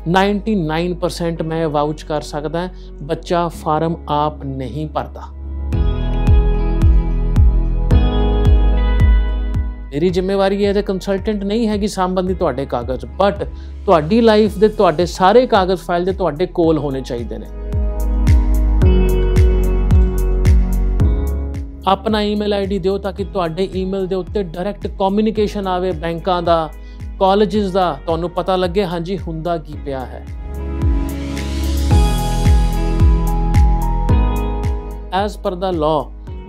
99% मैं वाउच कर सकदा बच्चा फार्म आप नहीं भरता। मेरी जिम्मेवारी एज ए कंसलटेंट नहीं हैगी सांभण दी तुहाडे कागज़, बट तुहाडी लाइफ दे तुहाडे सारे कागज़ फाइल दे तुहाडे कोल होने चाहिए ने। अपना ईमेल आईडी दिओ ताकि तुहाडे ईमेल दे उत्ते डायरैक्ट कम्युनिकेशन आवे बैंकां दा, कॉलेजेस दा, तुहानूं पता लगे हाँ जी हुंदा की पिया है। एज पर द लॉ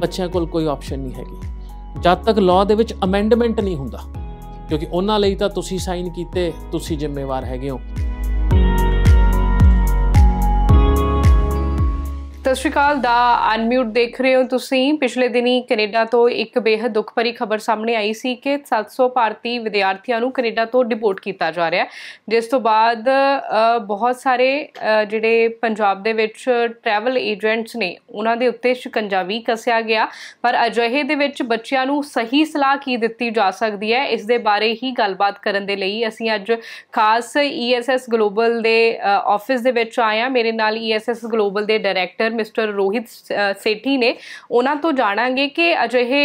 बच्चों कोल कोई ऑप्शन नहीं हैगी जब तक लॉ दे विच अमेंडमेंट नहीं हुंदा, क्योंकि उन्हां लई तां तुसीं साइन कीते, तुसीं जिम्मेवार हैगे हो। सत श्री अकाल दा अनम्यूट देख रहे हो तुसीं। पिछले दिनी कनेडा तो एक बेहद दुख भरी खबर सामने आई सी कि 700 भारतीय विद्यार्थियों को कनेडा तो डिपोर्ट किया जा रहा है, जिस तो बाद बहुत सारे जिहड़े पंजाब दे विच ट्रैवल एजेंट्स ने उन्हां दे उत्ते शिकंजा भी कसिया गया। पर अजिहे दे विच बच्चिआं नूं सही सलाह की दित्ती जा सकदी है, इस दे बारे ही गलबात करन दे लई असीं अज खास ESS ग्लोबल दे ऑफिस दे विच आए हां। मेरे नाल ESS ग्लोबल दे डायरैक्टर मिस्टर रोहित सेठी ने, उन्होंने तो जाणांगे कि अजिहे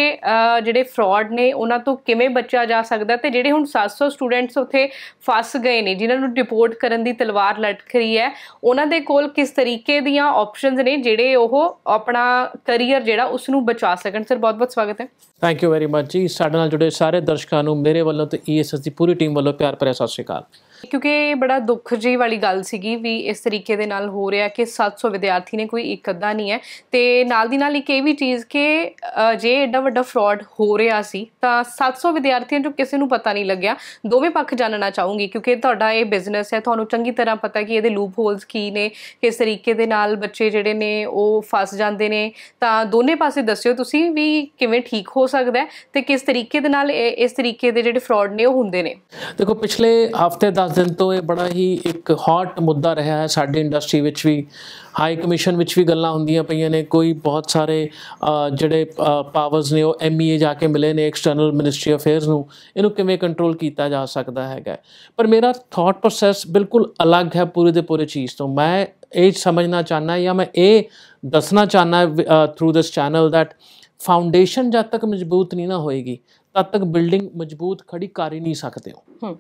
जिहड़े फ्रॉड ने उन्होंने तो किवें बचा जा सकदा ते जिहड़े हुण 700 स्टूडेंट्स उत्थे फस गए ने जिन्हां नूं डिपोर्ट करन दी तलवार लटक रही है, उन्हां दे कोल किस तरीके दीयां ऑप्शनस ने जिहड़े ओह अपना करियर जिहड़ा उस नूं बचा सकन। सर बहुत बहुत स्वागत है। थैंक यू वेरी मच जी। साडे नाल जुड़े सारे दर्शकों नूं मेरे वल्लों ते ESS की पूरी टीम वल्लों प्यार भरिया सत श्री अकाल। क्योंकि बड़ा दुख जी वाली गल सीगी भी इस तरीके दे नाल हो रहा कि 700 विद्यार्थी ने, कोई एक अद्धा नहीं है। तो नाल दी नाल एक ये भी चीज़ कि जे एडा वड्डा फ्रॉड हो रहा सी तां 700 विद्यार्थियों जो किसी नूं पता नहीं लग्या। दोवें पक्ष जानना चाहूँगी क्योंकि तुहाडा ये बिजनेस है, तुहानूं चंगी तरह पता कि ये लूप होल्स की ने, किस तरीके दे नाल बच्चे जिहड़े ने वो फस जाते हैं। तां दोने पासे दस्सिओ तुसीं भी किवें ठीक हो सकदा है ते किस तरीके दे नाल इस तरीके दे जिहड़े फ्रॉड ने वो हुंदे ने। देखो पिछले हफ्ते 10 दिन तो ये बड़ा ही एक हॉट मुद्दा रहा है साडी इंडस्ट्री विच भी, हाई कमीशन विच भी गल्लां हुंदियां पईयां ने। कोई बहुत सारे जिहड़े पावर्स ने वो MEA जाके मिले ने एक्सटर्नल मिनिस्ट्री अफेयर्स नूं, इहनूं किवें कंट्रोल किया जा सकता है। पर मेरा थॉट प्रोसैस बिल्कुल अलग है पूरे दे पूरे चीज़ तो। मैं ये समझना चाहना या मैं ये दसना चाहना through this channel that foundation जब तक मजबूत नहीं ना होएगी तब तक बिल्डिंग मजबूत खड़ी कर ही नहीं सकते हो।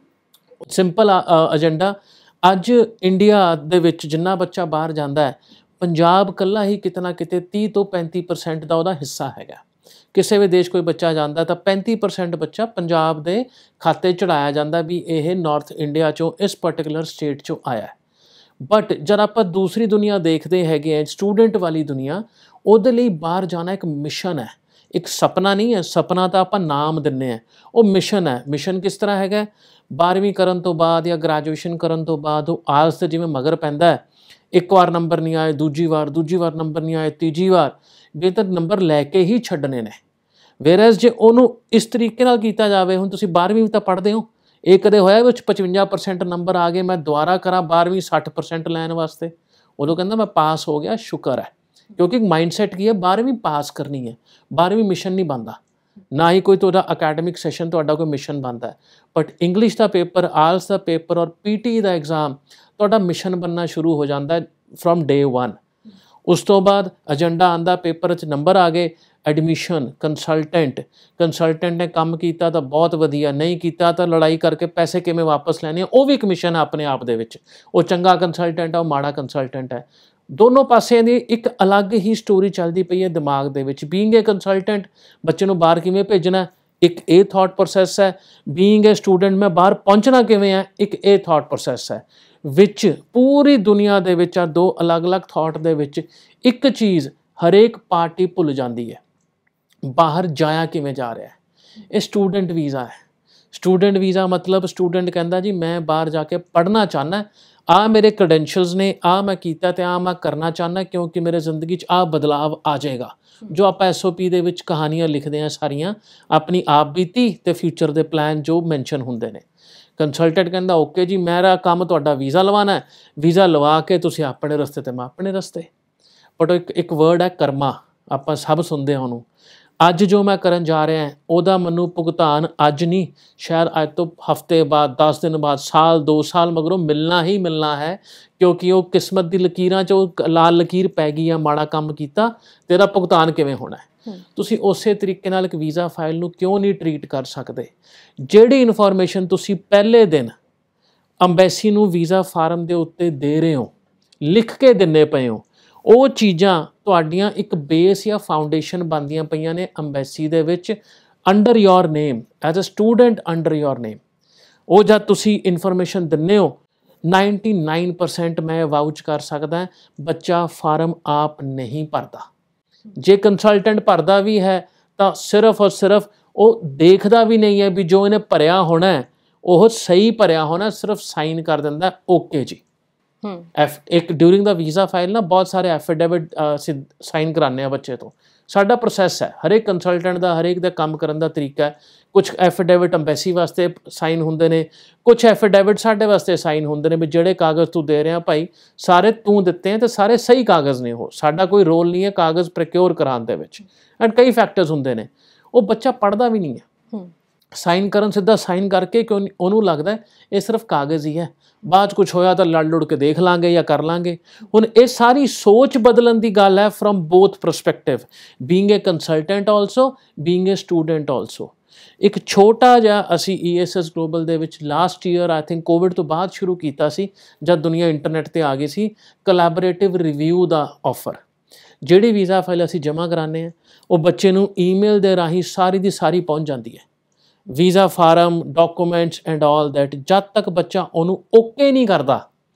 सिंपल एजेंडा अज इंडिया दे विच जिन्ना बच्चा बाहर जाता है, पंजाब कल्ला ही कितना किते 30 तो 35% का उहदा हिस्सा हैगा। किसी भी देश कोई बच्चा जाता तो 35% बच्चा पंजाब दे खाते चढ़ाया जाता भी यह नॉर्थ इंडिया चों इस पर्टिकुलर स्टेट चों आया है। बट जब आप दूसरी दुनिया देखते हैं, स्टूडेंट वाली दुनिया, उहदे लई बाहर जाना एक मिशन है, एक सपना नहीं है। सपना तो आप नाम दिन्ने हैं, वो मिशन है। मिशन किस तरह है, 12वीं करन तो बाद या ग्रैजुएशन करन तो बाद वो आलस ते जिवें मगर पैंदा है, एक बार नंबर नहीं आए, दूजी बार नंबर नहीं आए, तीजी बार बेहतर नंबर लैके ही छड्डने ने। वेरएज जे उहनूं इस तरीके नाल कीता जावे, हुण तुसीं 12वीं तां पढ़दे हो, ये कदे होया विच 55% नंबर आ गए, मैं दुबारा करा 12वीं 60% लैण वास्ते, उदों कहंदा मैं पास हो गया, शुक्र है। क्योंकि माइंडसैट की है 12वीं पास करनी है, 12वीं मिशन नहीं बनता, ना ही कोई तुहाडा अकैडमिक सैशन तुहाडा कोई मिशन बनता है। बट इंग्लिश का पेपर, आलस का पेपर और PT का एग्जाम तुहाडा मिशन बनना शुरू हो जाता है फ्रॉम डे 1। उस तो बाद एजेंडा आंदा, पेपर च नंबर आ गए, एडमिशन, कंसलटेंट ने काम किया तो बहुत वधिया, नहीं किया तो लड़ाई करके पैसे किवें वापस लैने, वो भी एक मिशन है अपने आप दे विच। वो चंगा कंसलटेंट है, वो माड़ा कंसलटेंट है, दोनों पासिਆਂ ਦੀ एक अलग ही स्टोरी चलती पई है दिमाग दे विच। बीइंग ए कंसलटेंट बच्चे नूं बाहर किवें भेजना, एक ये थॉट प्रोसैस है। बीइंग ए स्टूडेंट मैं बाहर पहुँचना किवें है, एक ये थॉट प्रोसैस है। विच पूरी दुनिया दे विच दो अलग अलग थॉट दे विच एक चीज़ हरेक पार्टी भुल जाती है, बाहर जाया किवें जा रहा है। ये स्टूडेंट वीज़ा है। स्टूडेंट वीज़ा मतलब स्टूडेंट कहता जी मैं बाहर जाके पढ़ना चाहना, आ मेरे क्रेडेंशियल्स ने, आ मैं कीता ते आ मैं करना चाहना, क्योंकि मेरे ज़िंदगी आ बदलाव आ जाएगा। जो आप SOP दे विच कहानियां लिखते हैं सारियां, अपनी आप बीती ते फ्यूचर दे प्लान जो मैंशन होंदे ने। कंसलटेंट कहता ओके जी मेरा काम तुहाडा वीज़ा लवाना है, वीज़ा लवा के तुसीं अपने रस्ते ते मैं अपने रस्ते। बट एक वर्ड है कर्मा, आप सब सुनते हैं उन्होंने। ਅੱਜ ਜੋ ਮੈਂ ਕਰਨ ਜਾ ਰਿਹਾ ਉਹਦਾ ਮੈਨੂੰ ਭੁਗਤਾਨ ਅੱਜ ਨਹੀਂ, ਸ਼ਾਇਦ ਅੱਜ ਤੋਂ ਹਫ਼ਤੇ ਬਾਅਦ, 10 ਦਿਨ ਬਾਅਦ, ਸਾਲ 2 ਸਾਲ ਮਗਰੋਂ ਮਿਲਣਾ ਹੀ ਮਿਲਣਾ ਹੈ, ਕਿਉਂਕਿ ਉਹ ਕਿਸਮਤ ਦੀ ਲਕੀਰਾਂ 'ਚ ਉਹ ਲਾਲ ਲਕੀਰ ਪੈ ਗਈ ਆ, ਮਾੜਾ ਕੰਮ ਕੀਤਾ ਤੇ ਇਹਦਾ ਭੁਗਤਾਨ ਕਿਵੇਂ ਹੋਣਾ ਹੈ। ਤੁਸੀਂ ਉਸੇ ਤਰੀਕੇ ਨਾਲ ਇੱਕ ਵੀਜ਼ਾ ਫਾਈਲ ਨੂੰ ਕਿਉਂ ਨਹੀਂ ਟਰੀਟ ਕਰ ਸਕਦੇ? ਜਿਹੜੀ ਇਨਫੋਰਮੇਸ਼ਨ ਤੁਸੀਂ ਪਹਿਲੇ ਦਿਨ ਅੰਬੈਸੀ ਨੂੰ ਵੀਜ਼ਾ ਫਾਰਮ ਦੇ ਉੱਤੇ ਦੇ ਰਹੇ ਹੋ, ਲਿਖ ਕੇ ਦਿੰਦੇ ਪਏ ਹੋ, ਉਹ ਚੀਜ਼ਾਂ ਤੁਹਾਡੀਆਂ ਇੱਕ ਬੇਸ ਜਾਂ ਫਾਊਂਡੇਸ਼ਨ ਬਣਦੀਆਂ ਪਈਆਂ ਨੇ ਅੰਬੈਸੀ ਦੇ ਵਿੱਚ, under your name, as a student under your name. ਉਹ ਜਦ ਤੁਸੀਂ ਇਨਫੋਰਮੇਸ਼ਨ ਦਿੰਦੇ ਹੋ, 99% ਮੈਂ ਵਾਊਚ ਕਰ ਸਕਦਾ ਬੱਚਾ ਫਾਰਮ ਆਪ ਨਹੀਂ ਭਰਦਾ। ਜੇ ਕੰਸਲਟੈਂਟ ਭਰਦਾ ਵੀ ਹੈ ਤਾਂ ਸਿਰਫ ਔਰ ਸਿਰਫ ਉਹ ਦੇਖਦਾ ਵੀ ਨਹੀਂ ਹੈ ਵੀ ਜੋ ਇਹਨੇ ਭਰਿਆ ਹੋਣਾ ਉਹ ਸਹੀ ਭਰਿਆ ਹੋਣਾ, ਸਿਰਫ ਸਾਈਨ ਕਰ ਦਿੰਦਾ ਓਕੇ ਜੀ। ਇੱਕ ਡਿਊਰਿੰਗ ਦਾ ਵੀਜ਼ਾ ਫਾਈਲ ਨਾ ਬਹੁਤ ਸਾਰੇ ਐਫੀਡੇਵਿਟ ਸਾਈਨ ਕਰਾਉਂਦੇ ਆ ਬੱਚੇ ਤੋਂ। ਸਾਡਾ ਪ੍ਰੋਸੈਸ ਹੈ, ਹਰੇਕ ਕੰਸਲਟੈਂਟ ਦਾ ਹਰੇਕ ਦਾ ਕੰਮ ਕਰਨ ਦਾ ਤਰੀਕਾ ਹੈ। ਕੁਝ ਐਫੀਡੇਵਿਟ ਅੰਬੈਸੀ ਵਾਸਤੇ ਸਾਈਨ ਹੁੰਦੇ ਨੇ, ਕੁਝ ਐਫੀਡੇਵਿਟ ਸਾਡੇ ਵਾਸਤੇ ਸਾਈਨ ਹੁੰਦੇ ਨੇ ਵੀ ਜਿਹੜੇ ਕਾਗਜ਼ ਤੂੰ ਦੇ ਰਿਹਾ ਭਾਈ ਸਾਰੇ ਤੂੰ ਦਿੱਤੇ ਆ ਤੇ ਸਾਰੇ ਸਹੀ ਕਾਗਜ਼ ਨੇ, ਉਹ ਸਾਡਾ ਕੋਈ ਰੋਲ ਨਹੀਂ ਹੈ ਕਾਗਜ਼ ਪ੍ਰੋਕਿਓਰ ਕਰਾਉਣ ਦੇ ਵਿੱਚ। ਐਂਡ ਕਈ ਫੈਕਟਰਸ ਹੁੰਦੇ ਨੇ, ਉਹ ਬੱਚਾ ਪੜ੍ਹਦਾ ਵੀ ਨਹੀਂ ਹੈ। ਸਾਈਨ ਕਰਨ, ਸਿੱਧਾ ਸਾਈਨ ਕਰਕੇ ਕਿਉਂ ਉਹਨੂੰ ਲੱਗਦਾ ਇਹ ਸਿਰਫ ਕਾਗਜ਼ ਹੀ ਹੈ, ਬਾਅਦ 'ਚ ਕੁਛ ਹੋਇਆ ਤਾਂ ਲੜ ਲੁੜ ਕੇ ਦੇਖ ਲਾਂਗੇ ਜਾਂ ਕਰ ਲਾਂਗੇ। ਹੁਣ ਇਹ ਸਾਰੀ ਸੋਚ ਬਦਲਣ ਦੀ ਗੱਲ ਹੈ from both perspective, being A consultant also, being A student also. ਇੱਕ ਛੋਟਾ ਜਿਹਾ ਅਸੀਂ ESS ਗਲੋਬਲ ਦੇ ਵਿੱਚ last year I think Covid ਤੋਂ ਬਾਅਦ ਸ਼ੁਰੂ ਕੀਤਾ ਸੀ, ਜਦ ਦੁਨੀਆ ਇੰਟਰਨੈਟ 'ਤੇ ਆ ਗਈ ਸੀ, ਕੋਲੈਬੋਰੇਟਿਵ ਰਿਵਿਊ ਦਾ ਆਫਰ। ਜਿਹੜੀ ਵੀਜ਼ਾ ਫਾਈਲ ਅਸੀਂ ਜਮ੍ਹਾਂ ਕਰਾਉਂਦੇ ਹਾਂ ਉਹ ਬੱਚੇ ਨੂੰ ਈਮੇਲ ਦੇ ਰਾਹੀਂ ਸਾਰੀ ਦੀ ਸਾਰੀ ਪਹੁੰਚ ਜਾਂਦੀ ਹੈ, visa form, documents and all that. ਜਦ ਤੱਕ ਬੱਚਾ ਉਹਨੂੰ ਓਕੇ ਨਹੀਂ ਕਰਦਾ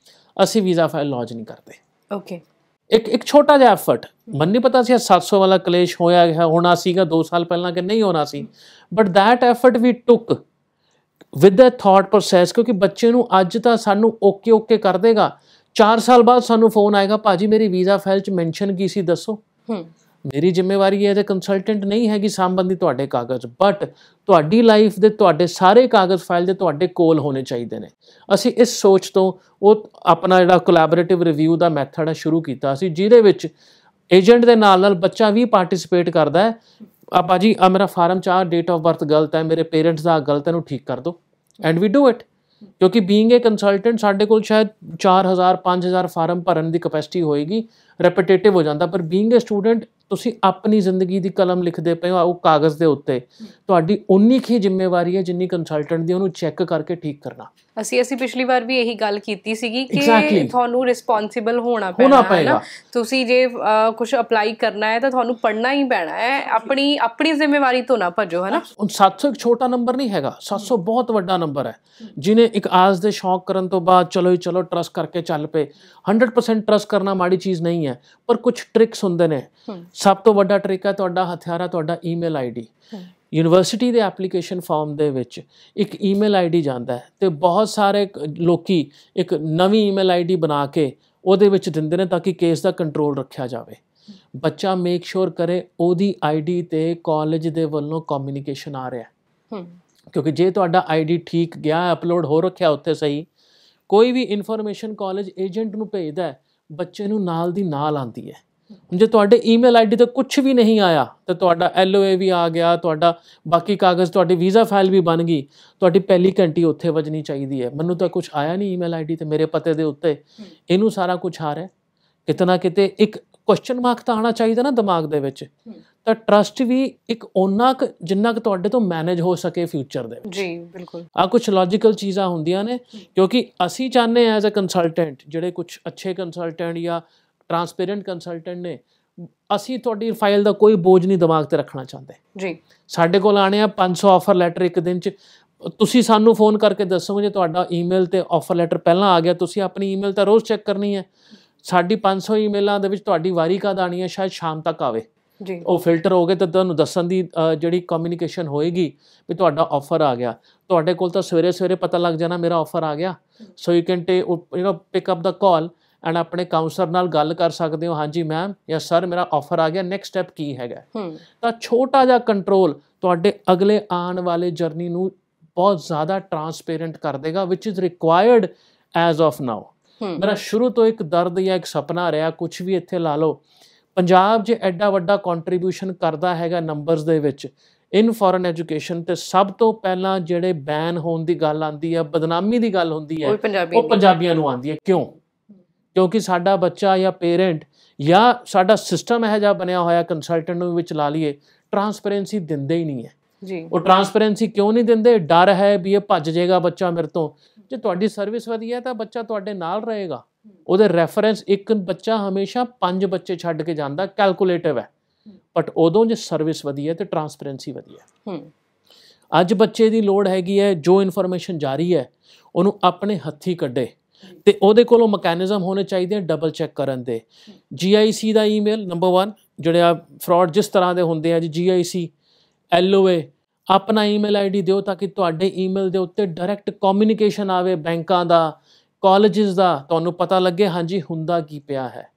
ਅਸੀਂ ਵੀਜ਼ਾ ਫਾਈਲ ਲੌਂਚ ਨਹੀਂ ਕਰਦੇ। ਓਕੇ, ਇੱਕ ਛੋਟਾ ਜਿਹਾ ਐਫਰਟ, ਮੈਨੂੰ ਨਹੀਂ ਪਤਾ ਸੀ 700 ਵਾਲਾ ਕਲੇਸ਼ ਹੋਣਾ ਸੀਗਾ 2 ਸਾਲ ਪਹਿਲਾਂ ਕਿ ਨਹੀਂ ਹੋਣਾ ਸੀ, ਬਟ ਦੈਟ ਐਫਰਟ ਵੀ ਟੁੱਕ ਵਿਦ ਦ ਥਾਟ ਪ੍ਰੋਸੈਸ, ਕਿਉਂਕਿ ਬੱਚੇ ਨੂੰ ਅੱਜ ਤਾਂ ਸਾਨੂੰ ਓਕੇ ਕਰ ਦੇਗਾ, 4 ਸਾਲ ਬਾਅਦ ਸਾਨੂੰ ਫੋਨ ਆਏਗਾ ਭਾਜੀ ਮੇਰੀ ਵੀਜ਼ਾ ਫਾਈਲ 'ਚ ਮੈਂਸ਼ਨ ਕੀ ਸੀ ਦੱਸੋ। ਮੇਰੀ ਜ਼ਿੰਮੇਵਾਰੀ ਹੈ ਤੇ ਕੰਸਲਟੈਂਟ ਨਹੀਂ ਹੈਗੀ ਸਾਂਭਣ ਦੀ ਤੁਹਾਡੇ ਕਾਗਜ਼, ਬਟ ਤੁਹਾਡੀ ਲਾਈਫ ਦੇ ਤੁਹਾਡੇ ਸਾਰੇ ਕਾਗਜ਼ ਫਾਈਲ ਦੇ ਤੁਹਾਡੇ ਕੋਲ ਹੋਣੇ ਚਾਹੀਦੇ ਨੇ। ਅਸੀਂ ਇਸ ਸੋਚ ਤੋਂ ਉਹ ਆਪਣਾ ਜਿਹੜਾ ਕੋਲੈਬੋਰੇਟਿਵ ਰਿਵਿਊ ਦਾ ਮੈਥਡ ਹੈ ਸ਼ੁਰੂ ਕੀਤਾ ਸੀ, ਜਿਹਦੇ ਵਿੱਚ ਏਜੰਟ ਦੇ ਨਾਲ ਬੱਚਾ ਵੀ ਪਾਰਟਿਸਿਪੇਟ ਕਰਦਾ ਹੈ। ਭਾਜੀ ਆ ਮੇਰਾ ਫਾਰਮ 'ਚ ਡੇਟ ਆਫ ਬਰਥ ਗਲਤ ਹੈ, ਮੇਰੇ ਪੇਰੈਂਟਸ ਦਾ ਗਲਤ ਹੈ, ਇਹਨੂੰ ਠੀਕ ਕਰ ਦਿਓ, ਐਂਡ ਵੀ ਡੂ ਇਟ। ਕਿਉਂਕਿ ਬੀਇੰਗ ਏ ਕੰਸਲਟੈਂਟ ਸਾਡੇ ਕੋਲ ਸ਼ਾਇਦ 4000 5000 ਫਾਰਮ ਭਰਨ ਦੀ ਕਪੈਸਿਟੀ ਹੋਏਗੀ, ਰੈਪੀਟੇਟਿਵ ਹੋ ਜਾਂਦਾ, ਪਰ ਬੀਇੰਗ ਏ ਸਟੂਡੈਂਟ ਤੁਸੀਂ ਆਪਣੀ ਜ਼ਿੰਦਗੀ ਦੀ ਕਲਮ ਲਿਖਦੇ ਪਏ ਹੋ ਉਹ ਕਾਗਜ਼ ਦੇ ਉੱਤੇ, ਤੁਹਾਡੀ ਉਨੀ ਹੀ ਜ਼ਿੰਮੇਵਾਰੀ ਹੈ ਜਿੰਨੀ ਕੰਸਲਟੈਂਟ ਦੀ ਉਹਨੂੰ ਚੈੱਕ ਕਰਕੇ ਠੀਕ ਕਰਨਾ। ਅਸੀਂ ਪਿਛਲੀ ਵਾਰ ਵੀ ਇਹੀ ਗੱਲ ਕੀਤੀ ਸੀਗੀ ਕਿ ਤੁਹਾਨੂੰ ਰਿਸਪੌਂਸਿਬਲ ਹੋਣਾ ਪੈਣਾ ਹੈ ਨਾ। ਤੁਸੀਂ ਜੇ ਕੁਝ ਅਪਲਾਈ ਕਰਨਾ ਹੈ ਤਾਂ ਤੁਹਾਨੂੰ ਪੜ੍ਹਨਾ ਹੀ ਪੈਣਾ ਹੈ, ਆਪਣੀ ਜ਼ਿੰਮੇਵਾਰੀ ਤੋਂ ਨਾ ਭੱਜੋ, ਹੈ ਨਾ। 700 ਇੱਕ ਛੋਟਾ ਨੰਬਰ ਨਹੀਂ ਹੈਗਾ, 700 ਬਹੁਤ ਵੱਡਾ ਨੰਬਰ ਹੈ। ਜਿਹਨੇ ਇੱਕ ਆਸ ਦੇ ਸ਼ੌਕ ਕਰਨ ਤੋਂ ਬਾਅਦ ਚਲੋ ਟਰਸਟ ਕਰਕੇ ਚੱਲ ਪਏ, 100% ਟਰਸਟ ਕਰਨਾ ਮਾੜੀ ਚੀਜ਼ ਨਹੀਂ ਹੈ, ਪਰ ਕੁਝ ਟ੍ਰਿਕਸ ਹੁੰਦੇ ਨੇ। ਸਭ ਤੋਂ ਵੱਡਾ ਟ੍ਰਿਕ ਹੈ ਤੁਹਾਡਾ ਹਥਿਆਰ ਹੈ ਤੁਹਾਡਾ ਈਮੇਲ ID। ਯੂਨੀਵਰਸਿਟੀ ਦੇ ਐਪਲੀਕੇਸ਼ਨ ਫਾਰਮ ਦੇ ਵਿੱਚ ਇੱਕ ਈਮੇਲ ID ਜਾਂਦਾ ਹੈ ਤੇ ਬਹੁਤ ਸਾਰੇ ਲੋਕੀ ਇੱਕ ਨਵੀਂ ਈਮੇਲ ID ਬਣਾ ਕੇ ਉਹਦੇ ਵਿੱਚ ਦਿੰਦੇ ਨੇ ਤਾਂ ਕਿ ਕੇਸ ਦਾ ਕੰਟਰੋਲ ਰੱਖਿਆ ਜਾਵੇ। ਬੱਚਾ ਮੇਕ ਸ਼ੋਰ ਕਰੇ ਉਹਦੀ ID ਤੇ ਕਾਲਜ ਦੇ ਵੱਲੋਂ ਕਮਿਊਨੀਕੇਸ਼ਨ ਆ ਰਿਹਾ, ਕਿਉਂਕਿ ਜੇ ਤੁਹਾਡਾ ID ਠੀਕ ਗਿਆ, ਅਪਲੋਡ ਹੋ ਰੱਖਿਆ ਉੱਥੇ ਸਹੀ, ਕੋਈ ਵੀ ਇਨਫੋਰਮੇਸ਼ਨ ਕਾਲਜ ਏਜੰਟ ਨੂੰ ਭੇਜਦਾ ਬੱਚੇ ਨੂੰ ਨਾਲ ਦੀ ਨਾਲ ਆਉਂਦੀ ਹੈ। ਜੇ ਤੁਹਾਡੇ ਈਮੇਲ ID ਤੇ ਕੁਝ ਵੀ ਨਹੀਂ ਆਇਆ ਤਾਂ ਤੁਹਾਡਾ LOA ਵੀ ਆ ਗਿਆ, ਤੁਹਾਡਾ ਬਾਕੀ ਕਾਗਜ਼, ਤੁਹਾਡੀ ਵੀਜ਼ਾ ਫਾਈਲ ਵੀ ਬਣ ਗਈ, ਤੁਹਾਡੀ ਪਹਿਲੀ ਘੰਟੀ ਉੱਥੇ ਵੱਜਣੀ ਚਾਹੀਦੀ ਹੈ। ਮੈਨੂੰ ਤਾਂ ਕੁਝ ਆਇਆ ਨਹੀਂ ਈਮੇਲ ID ਤੇ ਮੇਰੇ ਪਤੇ ਦੇ ਉੱਤੇ, ਇਹਨੂੰ ਸਾਰਾ ਕੁਝ ਆ ਰਿਹਾ, ਕਿਤੇ ਨਾ ਕਿਤੇ ਇੱਕ ਕੁਐਸਚਨ ਮਾਰਕ ਤਾਂ ਆਉਣਾ ਚਾਹੀਦਾ ਨਾ ਦਿਮਾਗ ਦੇ ਵਿੱਚ। ਤਾਂ ਟਰਸਟ ਵੀ ਇੱਕ ਓਨਾ ਕੁ ਜਿੰਨਾ ਕੁ ਤੁਹਾਡੇ ਤੋਂ ਮੈਨੇਜ ਹੋ ਸਕੇ ਫਿਊਚਰ ਦੇ ਵਿੱਚ। ਜੀ ਬਿਲਕੁਲ, ਆ ਕੁਝ ਲੌਜੀਕਲ ਚੀਜ਼ਾਂ ਹੁੰਦੀਆਂ ਨੇ, ਕਿਉਂਕਿ ਅਸੀਂ ਚਾਹੁੰਦੇ ਐਜ਼ ਅ ਕੰਸਲਟੈਂਟ, ਜਿਹੜੇ ਕੁਝ ਅੱਛੇ ਕੰਸਲਟੈਂਟ ਜਾਂ ਟਰਾਂਸਪੇਰੈਂਟ ਕੰਸਲਟੈਂਟ ਨੇ, ਅਸੀਂ ਤੁਹਾਡੀ ਫਾਈਲ ਦਾ ਕੋਈ ਬੋਝ ਨਹੀਂ ਦਿਮਾਗ 'ਤੇ ਰੱਖਣਾ ਚਾਹੁੰਦੇ ਜੀ। ਸਾਡੇ ਕੋਲ ਆਣੇ ਆ 500 ਆਫਰ ਲੈਟਰ ਇੱਕ ਦਿਨ 'ਚ, ਤੁਸੀਂ ਸਾਨੂੰ ਫੋਨ ਕਰਕੇ ਦੱਸੋਗੇ ਜੇ ਤੁਹਾਡਾ ਈਮੇਲ ਤੇ ਆਫਰ ਲੈਟਰ ਪਹਿਲਾਂ ਆ ਗਿਆ, ਤੁਸੀਂ ਆਪਣੀ ਈਮੇਲ ਤਾਂ ਰੋਜ਼ ਚੈੱਕ ਕਰਨੀ ਹੈ। ਸਾਡੀ 500 ਈਮੇਲਾਂ ਦੇ ਵਿੱਚ ਤੁਹਾਡੀ ਵਾਰੀ ਕਦ ਆਉਣੀ ਹੈ, ਸ਼ਾਇਦ ਸ਼ਾਮ ਤੱਕ ਆਵੇ ਜੀ। ਉਹ ਫਿਲਟਰ ਹੋ ਗਏ ਤਾਂ ਤੁਹਾਨੂੰ ਦੱਸਣ ਦੀ ਜਿਹੜੀ ਕਮਿਊਨੀਕੇਸ਼ਨ ਹੋਏਗੀ ਵੀ ਤੁਹਾਡਾ ਆਫਰ ਆ ਗਿਆ, ਤੁਹਾਡੇ ਕੋਲ ਤਾਂ ਸਵੇਰੇ ਪਤਾ ਲੱਗ ਜਾਣਾ ਮੇਰਾ ਆਫਰ ਆ ਗਿਆ। So you can pick up the call and ਆਪਣੇ ਕਾਉਂਸਲਰ ਨਾਲ ਗੱਲ ਕਰ ਸਕਦੇ ਹੋ, ਹਾਂਜੀ ਮੈਮ ਜਾਂ ਸਰ ਮੇਰਾ ਆਫਰ ਆ ਗਿਆ, ਨੈਕਸਟ ਸਟੈਪ ਕੀ ਹੈਗਾ। ਤਾਂ ਛੋਟਾ ਜਿਹਾ ਕੰਟਰੋਲ ਤੁਹਾਡੇ ਅਗਲੇ ਆਉਣ ਵਾਲੇ ਜਰਨੀ ਨੂੰ ਬਹੁਤ ਜ਼ਿਆਦਾ ਟਰਾਂਸਪੇਰੈਂਟ ਕਰ ਦੇਗਾ, which is required as of now. ਮੇਰਾ ਸ਼ੁਰੂ ਤੋਂ ਇੱਕ ਦਰਦ ਜਾਂ ਇੱਕ ਸੁਪਨਾ ਰਿਹਾ, ਕੁਝ ਵੀ ਇੱਥੇ ਲਾ ਲਓ, ਪੰਜਾਬ ਜੇ ਐਡਾ ਵੱਡਾ ਕੰਟਰੀਬਿਊਸ਼ਨ ਕਰਦਾ ਹੈਗਾ ਨੰਬਰਸ ਦੇ ਵਿੱਚ ਇਨ ਫੋਰਨ ਐਜੂਕੇਸ਼ਨ, ਤੇ ਸਭ ਤੋਂ ਪਹਿਲਾਂ ਜਿਹੜੇ ਬੈਨ ਹੋਣ ਦੀ ਗੱਲ ਆਉਂਦੀ ਹੈ, ਬਦਨਾਮੀ ਦੀ ਗੱਲ ਹੁੰਦੀ ਹੈ, ਉਹ ਪੰਜਾਬੀਆਂ ਨੂੰ ਆਉਂਦੀ ਹੈ। ਕਿਉਂ? ਕਿਉਂਕਿ ਸਾਡਾ ਬੱਚਾ ਜਾਂ ਪੇਰੈਂਟ ਜਾਂ ਸਾਡਾ ਸਿਸਟਮ ਇਹੋ ਜਿਹਾ ਬਣਿਆ ਹੋਇਆ, ਕੰਸਲਟੈਂਟ ਨੂੰ ਵੀ ਚਲਾ ਲਈਏ, ਟਰਾਂਸਪੇਰੈਂਸੀ ਦਿੰਦੇ ਹੀ ਨਹੀਂ ਹੈ ਜੀ। ਉਹ ਟਰਾਂਸਪੇਰੈਂਸੀ ਕਿਉਂ ਨਹੀਂ ਦਿੰਦੇ? ਡਰ ਹੈ ਵੀ ਇਹ ਭੱਜ ਜਾਏਗਾ ਬੱਚਾ ਮੇਰੇ ਤੋਂ। ਜੇ ਤੁਹਾਡੀ ਸਰਵਿਸ ਵਧੀਆ ਤਾਂ ਬੱਚਾ ਤੁਹਾਡੇ ਨਾਲ ਰਹੇਗਾ। ਉਹਦੇ ਰੈਫਰੈਂਸ ਇੱਕ ਬੱਚਾ ਹਮੇਸ਼ਾ 5 ਬੱਚੇ ਛੱਡ ਕੇ ਜਾਂਦਾ, ਕੈਲਕੂਲੇਟਿਵ ਹੈ। ਬਟ ਉਦੋਂ ਜੇ ਸਰਵਿਸ ਵਧੀਆ ਤੇ ਟਰਾਂਸਪੇਰੈਂਸੀ ਵਧੀਆ। ਅੱਜ ਬੱਚੇ ਦੀ ਲੋੜ ਹੈਗੀ ਹੈ, ਜੋ ਇਨਫੋਰਮੇਸ਼ਨ ਜਾਰੀ ਹੈ ਉਹਨੂੰ ਆਪਣੇ ਹੱਥੀਂ ਕੱਢੇ, ਤੇ ਉਹਦੇ ਕੋਲੋਂ ਮਕੈਨਿਜ਼ਮ ਹੋਣੇ ਚਾਹੀਦੇ ਆ ਡਬਲ ਚੈੱਕ ਕਰਨ ਦੇ। GIC ਦਾ ਈਮੇਲ ਨੰਬਰ 1, ਜਿਹੜੇ ਆ ਫਰਾਡ ਜਿਸ ਤਰ੍ਹਾਂ ਦੇ ਹੁੰਦੇ ਆ ਜੀ, GIC LOA, ਆਪਣਾ ਈਮੇਲ ID ਦਿਓ ਤਾਂ ਕਿ ਤੁਹਾਡੇ ਈਮੇਲ ਦੇ ਉੱਤੇ ਡਾਇਰੈਕਟ ਕਮਿਊਨੀਕੇਸ਼ਨ ਆਵੇ ਬੈਂਕਾਂ ਦਾ, ਕਾਲਜਿਸ ਦਾ, ਤੁਹਾਨੂੰ ਪਤਾ ਲੱਗੇ ਹਾਂਜੀ ਹੁੰਦਾ ਕੀ ਪਿਆ ਹੈ,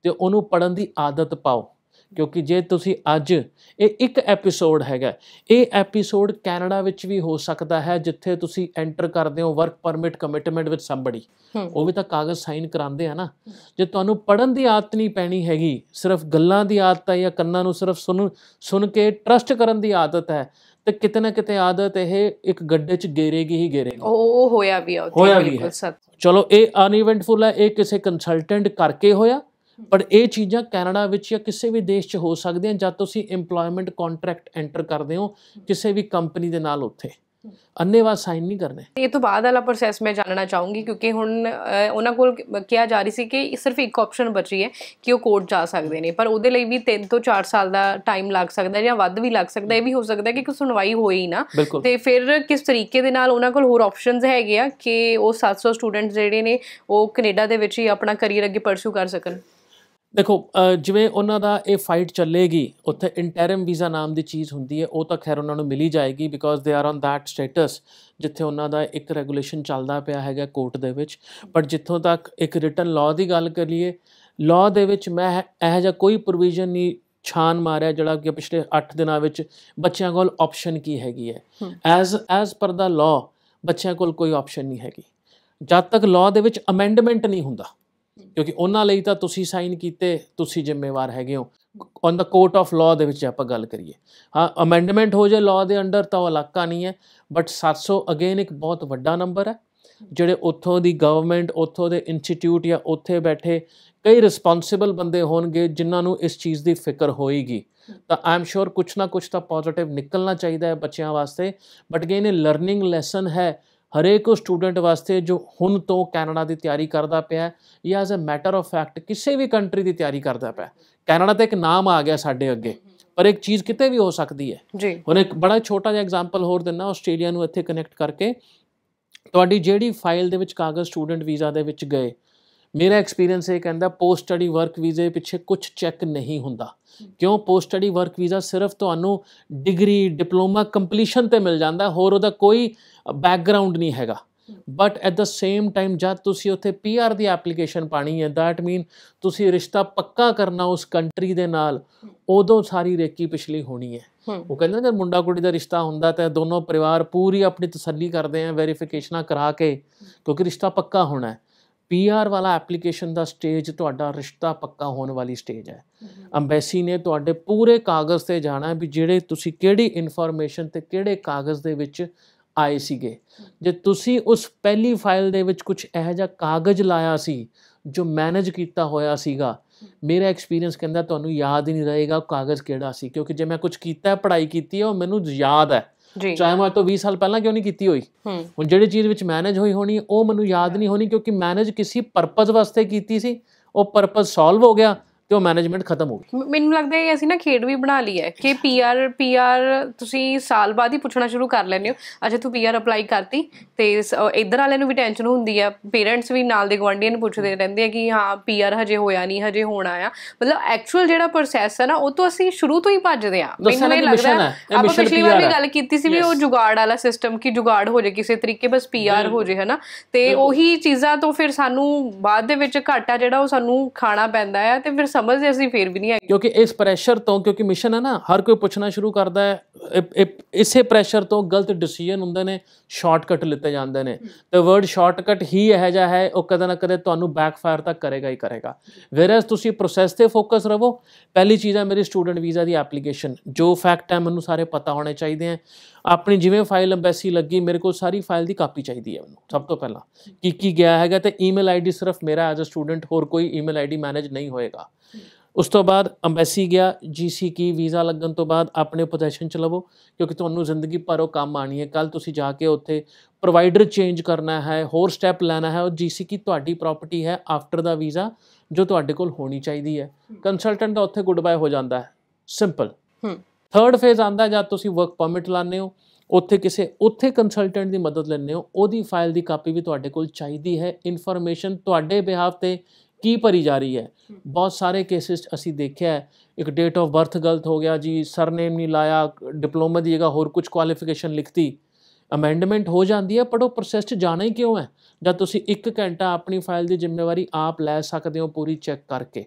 ਤੇ ਉਹਨੂੰ ਪੜ੍ਹਨ ਦੀ ਆਦਤ ਪਾਓ। ਕਿਉਂਕਿ ਜੇ ਤੁਸੀਂ ਅੱਜ ਇਹ ਇੱਕ ਐਪੀਸੋਡ ਹੈਗਾ, ਇਹ ਐਪੀਸੋਡ ਕੈਨੇਡਾ ਵਿੱਚ ਵੀ ਹੋ ਸਕਦਾ ਹੈ, ਜਿੱਥੇ ਤੁਸੀਂ ਐਂਟਰ ਕਰਦੇ ਹੋ work permit commitment with somebody, ਉਹ ਵੀ ਤਾਂ ਕਾਗਜ਼ ਸਾਈਨ ਕਰਾਉਂਦੇ ਆ ਨਾ। ਜੇ ਤੁਹਾਨੂੰ ਪੜ੍ਹਨ ਦੀ ਆਦਤ ਨਹੀਂ ਪੈਣੀ ਹੈਗੀ, ਸਿਰਫ ਗੱਲਾਂ ਦੀ ਆਦਤ ਹੈ ਜਾਂ ਕੰਨਾਂ ਨੂੰ ਸਿਰਫ ਸੁਣ ਕੇ ਟਰਸਟ ਕਰਨ ਦੀ ਆਦਤ ਹੈ, ਤੇ ਕਿਤੇ ਨਾ ਕਿਤੇ ਆਦਤ ਇਹ ਇੱਕ ਗੱਡੇ 'ਚ ਗੇਰੇਗੀ ਹੀ ਗੇਰੇਗੀ। ਉਹ ਹੋਇਆ ਵੀ ਹੈ। ਚਲੋ ਇਹ ਅਨਇਵੈਂਟਫੁਲ ਹੈ, ਇਹ ਕਿਸੇ ਕੰਸਲਟੈਂਟ ਕਰਕੇ ਹੋਇਆ, ਪਰ ਇਹ ਚੀਜ਼ਾਂ ਕੈਨੇਡਾ ਵਿੱਚ ਜਾਂ ਕਿਸੇ ਵੀ ਦੇਸ਼ 'ਚ ਹੋ ਸਕਦੀਆਂ ਜਦ ਤੁਸੀਂ ਇੰਪਲੋਇਮੈਂਟ ਕੰਟਰੈਕਟ ਐਂਟਰ ਕਰਦੇ ਹੋ ਕਿਸੇ ਵੀ ਕੰਪਨੀ ਦੇ ਨਾਲ। ਉੱਥੇ ਅੰਨੇਵਾਹ ਸਾਈਨ ਨਹੀਂ ਕਰਨੇ। ਇਹ ਤੋਂ ਬਾਅਦ ਵਾਲਾ ਪ੍ਰੋਸੈਸ ਮੈਂ ਜਾਣਨਾ ਚਾਹੂੰਗੀ, ਕਿਉਂਕਿ ਹੁਣ ਉਹਨਾਂ ਕੋਲ ਕਿਹਾ ਜਾ ਰਹੀ ਸੀ ਕਿ ਸਿਰਫ ਇੱਕ ਆਪਸ਼ਨ ਬਚੀ ਹੈ ਕਿ ਉਹ ਕੋਰਟ ਜਾ ਸਕਦੇ ਨੇ, ਪਰ ਉਹਦੇ ਲਈ ਵੀ 3 ਤੋਂ 4 ਸਾਲ ਦਾ ਟਾਈਮ ਲੱਗ ਸਕਦਾ ਜਾਂ ਵੱਧ ਵੀ ਲੱਗ ਸਕਦਾ। ਇਹ ਵੀ ਹੋ ਸਕਦਾ ਕਿ ਕੋਈ ਸੁਣਵਾਈ ਹੋਈ ਨਾ, ਤੇ ਫਿਰ ਕਿਸ ਤਰੀਕੇ ਦੇ ਨਾਲ ਉਹਨਾਂ ਕੋਲ ਹੋਰ ਆਪਸ਼ਨਸ ਹੈਗੇ ਆ ਕਿ ਉਹ 700 ਸਟੂਡੈਂਟਸ ਜਿਹੜੇ ਨੇ ਉਹ ਕੈਨੇਡਾ ਦੇ ਵਿੱਚ ਹੀ ਆਪਣਾ ਕਰੀਅਰ ਅੱਗੇ ਪਰਸੂ ਕਰ ਸਕਣ। ਦੇਖੋ, ਜਿਵੇਂ ਉਹਨਾਂ ਦਾ ਇਹ ਫਾਈਟ ਚੱਲੇਗੀ, ਉੱਥੇ ਇੰਟਰਮ ਵੀਜ਼ਾ ਨਾਮ ਦੀ ਚੀਜ਼ ਹੁੰਦੀ ਹੈ, ਉਹ ਤਾਂ ਖੈਰ ਉਹਨਾਂ ਨੂੰ ਮਿਲੀ ਜਾਏਗੀ because they are on that status ਜਿੱਥੇ ਉਹਨਾਂ ਦਾ ਇੱਕ ਰੈਗੂਲੇਸ਼ਨ ਚੱਲਦਾ ਪਿਆ ਹੈਗਾ ਕੋਰਟ ਦੇ ਵਿੱਚ। ਬਟ ਜਿੱਥੋਂ ਤੱਕ ਇੱਕ ਰਿਟਨ ਲਾਅ ਦੀ ਗੱਲ ਕਰੀਏ, ਲਾਅ ਦੇ ਵਿੱਚ ਮੈਂ ਇਹੋ ਜਿਹਾ ਕੋਈ ਪ੍ਰੋਵੀਜ਼ਨ ਨਹੀਂ ਛਾਨ ਮਾਰਿਆ ਜਿਹੜਾ ਕਿ ਪਿਛਲੇ 8 ਦਿਨਾਂ ਵਿੱਚ ਬੱਚਿਆਂ ਕੋਲ ਆਪਸ਼ਨ ਕੀ ਹੈਗੀ ਹੈ। ਐਜ਼ ਪਰ ਦਾ ਲਾਅ ਬੱਚਿਆਂ ਕੋਲ ਕੋਈ ਆਪਸ਼ਨ ਨਹੀਂ ਹੈਗੀ ਜਦ ਤੱਕ ਲਾਅ ਦੇ ਵਿੱਚ ਅਮੈਂਡਮੈਂਟ ਨਹੀਂ ਹੁੰਦਾ, ਕਿਉਂਕਿ ਉਹਨਾਂ ਲਈ ਤਾਂ ਤੁਸੀਂ ਸਾਈਨ ਕੀਤੇ, ਤੁਸੀਂ ਜ਼ਿੰਮੇਵਾਰ ਹੈਗੇ ਹੋ। On the court of law ਦੇ ਵਿੱਚ ਆਪਾਂ ਗੱਲ ਕਰੀਏ, ਹਾਂ ਅਮੈਂਡਮੈਂਟ ਹੋ ਜਾਏ ਲਾਅ ਦੇ ਅੰਡਰ ਤਾਂ ਉਹ ਇਲਾਕਾ ਨਹੀਂ ਹੈ। ਬਟ 700 ਅਗੇਨ ਇੱਕ ਬਹੁਤ ਵੱਡਾ ਨੰਬਰ ਹੈ। ਜਿਹੜੇ ਉੱਥੋਂ ਦੀ ਗਵਰਨਮੈਂਟ, ਉੱਥੋਂ ਦੇ ਇੰਸਟੀਟਿਊਟ ਜਾਂ ਉੱਥੇ ਬੈਠੇ ਕਈ ਰਿਸਪੋਂਸੀਬਲ ਬੰਦੇ ਹੋਣਗੇ ਜਿਨ੍ਹਾਂ ਨੂੰ ਇਸ ਚੀਜ਼ ਦੀ ਫਿਕਰ ਹੋਏਗੀ, ਤਾਂ ਆਈ ਐਮ ਸ਼ੋਰ ਕੁਛ ਨਾ ਕੁਛ ਤਾਂ ਪੋਜ਼ੀਟਿਵ ਨਿਕਲਣਾ ਚਾਹੀਦਾ ਹੈ ਬੱਚਿਆਂ ਵਾਸਤੇ। ਬਟ ਅਗੇਨ ਇਹ ਲਰਨਿੰਗ ਲੈਸਨ ਹੈ ਹਰੇਕ ਸਟੂਡੈਂਟ ਵਾਸਤੇ ਜੋ ਹੁਣ ਤੋਂ ਕੈਨੇਡਾ ਦੀ ਤਿਆਰੀ ਕਰਦਾ ਪਿਆ ਜਾਂ as a matter of fact ਕਿਸੇ ਵੀ ਕੰਟਰੀ ਦੀ ਤਿਆਰੀ ਕਰਦਾ ਪਿਆ। ਕੈਨੇਡਾ ਤਾਂ ਇੱਕ ਨਾਮ ਆ ਗਿਆ ਸਾਡੇ ਅੱਗੇ, ਪਰ ਇੱਕ ਚੀਜ਼ ਕਿਤੇ ਵੀ ਹੋ ਸਕਦੀ ਹੈ ਜੀ। ਹੁਣ ਇੱਕ ਬੜਾ ਛੋਟਾ ਜਿਹਾ ਐਗਜ਼ਾਮਪਲ ਹੋਰ ਦਿੰਦਾ, ਆਸਟ੍ਰੇਲੀਆ ਨੂੰ ਇੱਥੇ ਕਨੈਕਟ ਕਰਕੇ। ਤੁਹਾਡੀ ਜਿਹੜੀ ਫਾਈਲ ਦੇ ਵਿੱਚ ਕਾਗਜ਼ ਸਟੂਡੈਂਟ ਵੀਜ਼ਾ ਦੇ ਵਿੱਚ ਗਏ, ਮੇਰਾ ਐਕਸਪੀਰੀਅੰਸ ਇਹ ਕਹਿੰਦਾ ਪੋਸਟ ਸਟੱਡੀ ਵਰਕ ਵੀਜ਼ੇ ਪਿੱਛੇ ਕੁਛ ਚੈੱਕ ਨਹੀਂ ਹੁੰਦਾ। ਕਿਉਂ? ਪੋਸਟ ਸਟੱਡੀ ਵਰਕ ਵੀਜ਼ਾ ਸਿਰਫ ਤੁਹਾਨੂੰ ਡਿਗਰੀ ਡਿਪਲੋਮਾ ਕੰਪਲੀਸ਼ਨ 'ਤੇ ਮਿਲ ਜਾਂਦਾ, ਹੋਰ ਉਹਦਾ ਕੋਈ ਬੈਕਗਰਾਊਂਡ ਨਹੀਂ ਹੈਗਾ। But at the same time ਜਦ ਤੁਸੀਂ ਉੱਥੇ PR ਦੀ ਐਪਲੀਕੇਸ਼ਨ ਪਾਣੀ ਹੈ, ਦੈਟ ਮੀਨ ਤੁਸੀਂ ਰਿਸ਼ਤਾ ਪੱਕਾ ਕਰਨਾ ਉਸ ਕੰਟਰੀ ਦੇ ਨਾਲ, ਉਦੋਂ ਸਾਰੀ ਰੇਕੀ ਪਿਛਲੀ ਹੋਣੀ ਹੈ। ਉਹ ਕਹਿੰਦੇ ਜਦ ਮੁੰਡਾ ਕੁੜੀ ਦਾ ਰਿਸ਼ਤਾ ਹੁੰਦਾ ਤਾਂ ਦੋਨੋਂ ਪਰਿਵਾਰ ਪੂਰੀ ਆਪਣੀ ਤਸੱਲੀ ਕਰਦੇ ਆ ਵੈਰੀਫਿਕੇਸ਼ਨਾਂ ਕਰਾ ਕੇ, ਕਿਉਂਕਿ ਰਿਸ਼ਤਾ ਪੱਕਾ ਹੋਣਾ ਹੈ। PR ਵਾਲਾ ਐਪਲੀਕੇਸ਼ਨ ਦਾ ਸਟੇਜ ਤੁਹਾਡਾ ਰਿਸ਼ਤਾ ਪੱਕਾ ਹੋਣ ਵਾਲੀ ਸਟੇਜ ਹੈ। ਅੰਬੈਸੀ ਨੇ ਤੁਹਾਡੇ ਪੂਰੇ ਕਾਗਜ਼ 'ਤੇ ਜਾਣਾ ਵੀ ਜਿਹੜੇ ਤੁਸੀਂ ਕਿਹੜੀ ਇਨਫੋਰਮੇਸ਼ਨ ਅਤੇ ਕਿਹੜੇ ਕਾਗਜ਼ ਦੇ ਵਿੱਚ ਆਏ ਸੀਗੇ। ਜੇ ਤੁਸੀਂ ਉਸ ਪਹਿਲੀ ਫਾਈਲ ਦੇ ਵਿੱਚ ਕੁਛ ਇਹੋ ਜਿਹਾ ਕਾਗਜ਼ ਲਾਇਆ ਸੀ ਜੋ ਮੈਨੇਜ ਕੀਤਾ ਹੋਇਆ ਸੀਗਾ, ਮੇਰਾ ਐਕਸਪੀਰੀਅੰਸ ਕਹਿੰਦਾ ਤੁਹਾਨੂੰ ਯਾਦ ਹੀ ਨਹੀਂ ਰਹੇਗਾ ਉਹ ਕਾਗਜ਼ ਕਿਹੜਾ ਸੀ। ਕਿਉਂਕਿ ਜੇ ਮੈਂ ਕੁਛ ਕੀਤਾ, ਪੜ੍ਹਾਈ ਕੀਤੀ ਹੈ, ਉਹ ਮੈਨੂੰ ਯਾਦ ਹੈ, ਚਾਹੇ ਮੈਂ ਤੋਂ 20 ਸਾਲ ਪਹਿਲਾਂ ਕਿਉਂ ਨਹੀਂ ਕੀਤੀ ਹੋਈ। ਹੁਣ ਜਿਹੜੀ ਚੀਜ਼ ਵਿੱਚ ਮੈਨੇਜ ਹੋਈ ਹੋਣੀ ਉਹ ਮੈਨੂੰ ਯਾਦ ਨਹੀਂ ਹੋਣੀ, ਕਿਉਂਕਿ ਮੈਨੇਜ ਕਿਸੇ ਪਰਪਜ਼ ਵਾਸਤੇ ਕੀਤੀ ਸੀ, ਉਹ ਪਰਪਜ਼ ਸੋਲਵ ਹੋ ਗਿਆ ਤੇ ਉਹ ਮੈਨੇਜਮੈਂਟ ਖਤਮ ਹੋ ਗਈ। ਮੈਨੂੰ ਲੱਗਦਾ ਹੈ ਅਸੀਂ ਨਾ ਖੇਡ ਵੀ ਬਣਾ ਲਈ ਹੈ ਕਿ PR ਤੁਸੀਂ ਸਾਲ ਬਾਅਦ ਹੀ ਪੁੱਛਣਾ ਸ਼ੁਰੂ ਕਰ ਲੈਂਦੇ ਹੋ। ਅੱਛਾ ਤੂੰ PR ਅਪਲਾਈ ਕਰਤੀ, ਤੇ ਇੱਧਰ ਵਾਲਿਆਂ ਨੂੰ ਵੀ ਟੈਨਸ਼ਨ ਹੁੰਦੀ ਆ, ਪੇਰੈਂਟਸ ਵੀ ਨਾਲ ਦੇ ਗੁਆਂਢੀਆਂ ਨੂੰ ਪੁੱਛਦੇ ਰਹਿੰਦੇ ਆ ਕਿ ਹਾਂ PR ਹਜੇ ਹੋਇਆ ਨਹੀਂ, ਹਜੇ ਹੋਣਾ ਆ। ਮਤਲਬ ਐਕਚੁਅਲ ਜਿਹੜਾ ਪ੍ਰੋਸੈਸ ਹੈ ਨਾ ਉਹ ਤੋਂ ਅਸੀਂ ਸ਼ੁਰੂ ਤੋਂ ਹੀ ਭੱਜਦੇ ਹਾਂ। ਮੈਨੂੰ ਇਹ ਲੱਗਦਾ ਆਪਾਂ ਪਿਛਲੀ ਵਾਰ ਵੀ ਗੱਲ ਕੀਤੀ ਸੀ ਵੀ ਉਹ ਜੁਗਾੜ ਵਾਲਾ ਸਿਸਟਮ, ਕਿ ਜੁਗਾੜ ਹੋ ਜਾਏ ਕਿਸੇ ਤਰੀਕੇ, ਬਸ PR ਹੋ ਜਾਏ, ਹੈ ਨਾ। ਤੇ ਉਹੀ ਚੀਜ਼ਾਂ ਤੋਂ ਫਿਰ ਸਾਨੂੰ ਬਾਅਦ ਦੇ ਵਿੱਚ ਘਾਟਾ ਜਿਹੜਾ ਉਹ ਸਾਨੂੰ ਖਾਣਾ ਪੈਂਦਾ ਆ, ਤੇ ਫਿਰ ਸਮਝਦੇ ਅਸੀਂ ਫਿਰ ਵੀ ਨਹੀਂ ਆਏ। ਕਿਉਂਕਿ ਇਸ ਪ੍ਰੈਸ਼ਰ ਤੋਂ, ਕਿਉਂਕਿ ਮਿਸ਼ਨ ਹੈ ਨਾ, ਹਰ ਕੋਈ ਪੁੱਛਣਾ ਸ਼ੁਰੂ ਕਰਦਾ ਹੈ ਇਸੇ ਪ੍ਰੈਸ਼ਰ ਤੋਂ ਗਲਤ ਡਿਸੀਜਨ ਹੁੰਦੇ ਨੇ, ਸ਼ਾਰਟਕਟ ਲਿੱਤੇ ਜਾਂਦੇ ਨੇ। ਤੇ ਵਰਡ ਸ਼ਾਰਟਕਟ ਹੀ ਇਹੋ ਜਿਹਾ ਹੈ, ਉਹ ਕਦੇ ਨਾ ਕਦੇ ਤੁਹਾਨੂੰ ਬੈਕਫਾਇਰ ਤਾਂ ਕਰੇਗਾ ਹੀ ਕਰੇਗਾ। ਵੇਅਰਐਜ਼ ਤੁਸੀਂ ਪ੍ਰੋਸੈਸ ਤੇ ਫੋਕਸ ਰਹੋ। ਪਹਿਲੀ ਚੀਜ਼ ਹੈ ਮੇਰੀ ਸਟੂਡੈਂਟ ਵੀਜ਼ਾ ਦੀ ਐਪਲੀਕੇਸ਼ਨ, ਜੋ ਫੈਕਟ ਹੈ ਮੈਨੂੰ ਸਾਰੇ ਪਤਾ ਹੋਣੇ ਚਾਹੀਦੇ ਹੈ। ਆਪਣੀ ਜਿਵੇਂ ਫਾਈਲ ਅੰਬੈਸੀ ਲੱਗੀ, ਮੇਰੇ ਕੋਲ ਸਾਰੀ ਫਾਈਲ ਦੀ ਕਾਪੀ ਚਾਹੀਦੀ ਹੈ ਮੈਨੂੰ ਸਭ ਤੋਂ ਪਹਿਲਾਂ, ਕੀ ਗਿਆ ਹੈਗਾ। ਤੇ ਈਮੇਲ ਆਈਡੀ ਸਿਰਫ ਮੇਰਾ ਐਜ਼ ਅ ਸਟੂਡੈਂਟ, ਹੋਰ ਕੋਈ ਈਮੇਲ ਆਈਡੀ ਮੈਨੇਜ ਨਹੀਂ ਹੋਏਗਾ। ਉਸ ਤੋਂ ਬਾਅਦ ਅੰਬੈਸੀ ਗਿਆ, GC ਕੀ ਵੀਜ਼ਾ ਲੱਗਣ ਤੋਂ ਬਾਅਦ ਆਪਣੇ ਪੋਜੈਸ਼ਨ 'ਚ ਲਵੋ, ਕਿਉਂਕਿ ਤੁਹਾਨੂੰ ਜ਼ਿੰਦਗੀ ਭਰ ਉਹ ਕੰਮ ਆਉਣੀ ਹੈ। ਕੱਲ੍ਹ ਤੁਸੀਂ ਜਾ ਕੇ ਉੱਥੇ ਪ੍ਰੋਵਾਈਡਰ ਚੇਂਜ ਕਰਨਾ ਹੈ, ਹੋਰ ਸਟੈਪ ਲੈਣਾ ਹੈ, ਉਹ GC ਕੀ ਤੁਹਾਡੀ ਪ੍ਰੋਪਰਟੀ ਹੈ ਆਫਟਰ ਦਾ ਵੀਜ਼ਾ, ਜੋ ਤੁਹਾਡੇ ਕੋਲ ਹੋਣੀ ਚਾਹੀਦੀ ਹੈ। ਕੰਸਲਟੈਂਟ ਦਾ ਉੱਥੇ ਗੁੱਡ ਬਾਏ ਹੋ ਜਾਂਦਾ ਹੈ, ਸਿੰਪਲ। ਥਰਡ ਫੇਜ਼ ਆਉਂਦਾ ਜਦ ਤੁਸੀਂ ਵਰਕ ਪਰਮਿਟ ਲਾਉਂਦੇ ਹੋ, ਉੱਥੇ ਕੰਸਲਟੈਂਟ ਦੀ ਮਦਦ ਲੈਂਦੇ ਹੋ, ਉਹਦੀ ਫਾਈਲ ਦੀ ਕਾਪੀ ਵੀ ਤੁਹਾਡੇ ਕੋਲ ਚਾਹੀਦੀ ਹੈ। ਇਨਫੋਰਮੇਸ਼ਨ ਤੁਹਾਡੇ ਬਿਹਾਫ 'ਤੇ ਕੀ ਭਰੀ ਜਾ ਰਹੀ ਹੈ। ਬਹੁਤ ਸਾਰੇ ਕੇਸਿਸ ਅਸੀਂ ਦੇਖਿਆ, ਇੱਕ ਡੇਟ ਆਫ ਬਰਥ ਗਲਤ ਹੋ ਗਿਆ ਜੀ, ਸਰਨੇਮ ਨਹੀਂ ਲਾਇਆ, ਡਿਪਲੋਮਾ ਦੀ ਜਗ੍ਹਾ ਹੋਰ ਕੁਝ ਕੁਆਲੀਫਿਕੇਸ਼ਨ ਲਿਖਤੀ, ਅਮੈਂਡਮੈਂਟ ਹੋ ਜਾਂਦੀ ਹੈ। ਪਰ ਉਹ ਪ੍ਰੋਸੈਸ 'ਚ ਜਾਣਾ ਹੀ ਕਿਉਂ ਹੈ, ਜਦ ਤੁਸੀਂ 1 ਘੰਟਾ ਆਪਣੀ ਫਾਈਲ ਦੀ ਜ਼ਿੰਮੇਵਾਰੀ ਆਪ ਲੈ ਸਕਦੇ ਹੋ ਪੂਰੀ ਚੈੱਕ ਕਰਕੇ।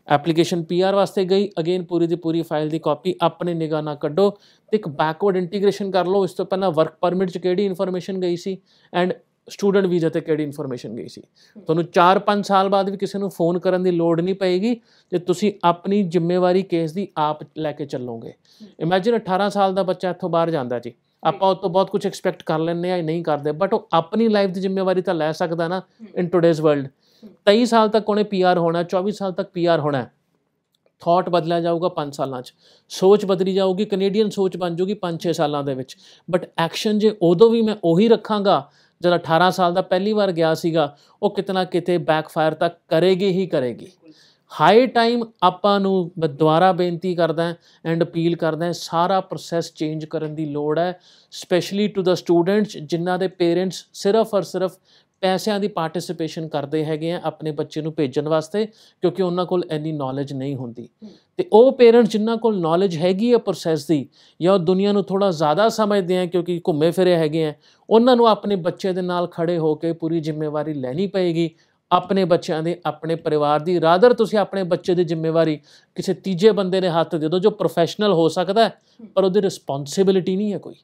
ਐਪਲੀਕੇਸ਼ਨ PR ਵਾਸਤੇ ਗਈ, ਅਗੇਨ ਪੂਰੀ ਦੀ ਪੂਰੀ ਫਾਈਲ ਦੀ ਕਾਪੀ ਆਪਣੇ ਨਿਗਾਹ ਨਾਲ ਕੱਢੋ ਤੇ ਇੱਕ ਬੈਕਵਰਡ ਇੰਟੀਗ੍ਰੇਸ਼ਨ ਕਰ ਲਓ। ਇਸ ਤੋਂ ਪਹਿਲਾਂ ਵਰਕ ਪਰਮਿਟ 'ਚ ਕਿਹੜੀ ਇਨਫੋਰਮੇਸ਼ਨ ਗਈ ਸੀ ਐਂਡ ਸਟੂਡੈਂਟ ਵੀਜ਼ਾ 'ਤੇ ਕਿਹੜੀ ਇਨਫੋਰਮੇਸ਼ਨ ਗਈ ਸੀ। ਤੁਹਾਨੂੰ 4-5 ਸਾਲ ਬਾਅਦ ਵੀ ਕਿਸੇ ਨੂੰ ਫੋਨ ਕਰਨ ਦੀ ਲੋੜ ਨਹੀਂ ਪਏਗੀ ਜੇ ਤੁਸੀਂ ਆਪਣੀ ਜ਼ਿੰਮੇਵਾਰੀ ਕੇਸ ਦੀ ਆਪ ਲੈ ਕੇ ਚੱਲੋਗੇ। ਇਮੈਜਿਨ 18 ਸਾਲ ਦਾ ਬੱਚਾ ਇੱਥੋਂ ਬਾਹਰ ਜਾਂਦਾ ਜੀ, ਆਪਾਂ ਉਹ ਤੋਂ ਬਹੁਤ ਕੁਝ ਐਕਸਪੈਕਟ ਕਰ ਲੈਂਦੇ ਹਾਂ, ਨਹੀਂ ਕਰਦੇ, ਬਟ ਉਹ ਆਪਣੀ ਲਾਈਫ ਦੀ ਜ਼ਿੰਮੇਵਾਰੀ ਤਾਂ ਲੈ ਸਕਦਾ ਨਾ ਇਨ ਟੂਡੇਜ਼ ਵਰਲਡ। 23 ਸਾਲ ਤੱਕ ਉਹਨੇ PR ਹੋਣਾ, 24 ਸਾਲ ਤੱਕ PR ਹੋਣਾ। ਥਾਟ ਬਦਲਿਆ ਜਾਊਗਾ 5 ਸਾਲਾਂ 'ਚ, ਸੋਚ ਬਦਲੀ ਜਾਊਗੀ, ਕੈਨੇਡੀਅਨ ਸੋਚ ਬਣ ਜਾਊਗੀ 5-6 ਸਾਲਾਂ ਦੇ ਵਿੱਚ। ਬਟ ਐਕਸ਼ਨ ਜੇ ਉਦੋਂ ਵੀ ਮੈਂ ਉਹੀ ਰੱਖਾਂਗਾ ਜਦ 18 ਸਾਲ ਦਾ ਪਹਿਲੀ ਵਾਰ ਗਿਆ ਸੀਗਾ, ਉਹ ਕਿਤੇ ਨਾ ਕਿਤੇ ਬੈਕਫਾਇਰ ਤਾਂ ਕਰੇਗੀ ਹੀ ਕਰੇਗੀ। ਹਾਈ ਟਾਈਮ ਆਪਾਂ ਨੂੰ ਮੈਂ ਦੁਬਾਰਾ ਬੇਨਤੀ ਕਰਦਾ ਐਂਡ ਅਪੀਲ ਕਰਦਾ, ਸਾਰਾ ਪ੍ਰੋਸੈਸ ਚੇਂਜ ਕਰਨ ਦੀ ਲੋੜ ਹੈ, ਸਪੈਸ਼ਲੀ ਟੂ ਦਾ ਸਟੂਡੈਂਟਸ ਜਿਨ੍ਹਾਂ ਦੇ ਪੇਰੈਂਟਸ ਸਿਰਫ ਔਰ ਸਿਰਫ ਪੈਸਿਆਂ ਦੀ ਪਾਰਟਿਸਿਪੇਸ਼ਨ ਕਰਦੇ ਹੈਗੇ ਆ ਆਪਣੇ ਬੱਚੇ ਨੂੰ ਭੇਜਣ ਵਾਸਤੇ, ਕਿਉਂਕਿ ਉਹਨਾਂ ਕੋਲ ਇੰਨੀ ਨੌਲੇਜ ਨਹੀਂ ਹੁੰਦੀ। ਤੇ ਉਹ ਪੇਰੈਂਟਸ ਜਿਨ੍ਹਾਂ ਕੋਲ ਨੌਲੇਜ ਹੈਗੀ ਹੈ ਪ੍ਰੋਸੈਸ ਦੀ, ਜਾਂ ਉਹ ਦੁਨੀਆ ਨੂੰ ਥੋੜ੍ਹਾ ਜ਼ਿਆਦਾ ਸਮਝਦੇ ਆ ਕਿਉਂਕਿ ਘੁੰਮੇ ਫਿਰੇ ਹੈਗੇ ਆ, ਉਹਨਾਂ ਨੂੰ ਆਪਣੇ ਬੱਚੇ ਦੇ ਨਾਲ ਖੜੇ ਹੋ ਕੇ ਪੂਰੀ ਜ਼ਿੰਮੇਵਾਰੀ ਲੈਣੀ ਪਏਗੀ ਆਪਣੇ ਬੱਚਿਆਂ ਦੇ, ਆਪਣੇ ਪਰਿਵਾਰ ਦੀ। ਰਾਦਰ ਤੁਸੀਂ ਆਪਣੇ ਬੱਚੇ ਦੀ ਜ਼ਿੰਮੇਵਾਰੀ ਕਿਸੇ ਤੀਜੇ ਬੰਦੇ ਦੇ ਹੱਥ ਦੇ ਦਿਓ ਜੋ ਪ੍ਰੋਫੈਸ਼ਨਲ ਹੋ ਸਕਦਾ, ਪਰ ਉਹਦੀ ਰਿਸਪੌਂਸਿਬਿਲਿਟੀ ਨਹੀਂ ਹੈ ਕੋਈ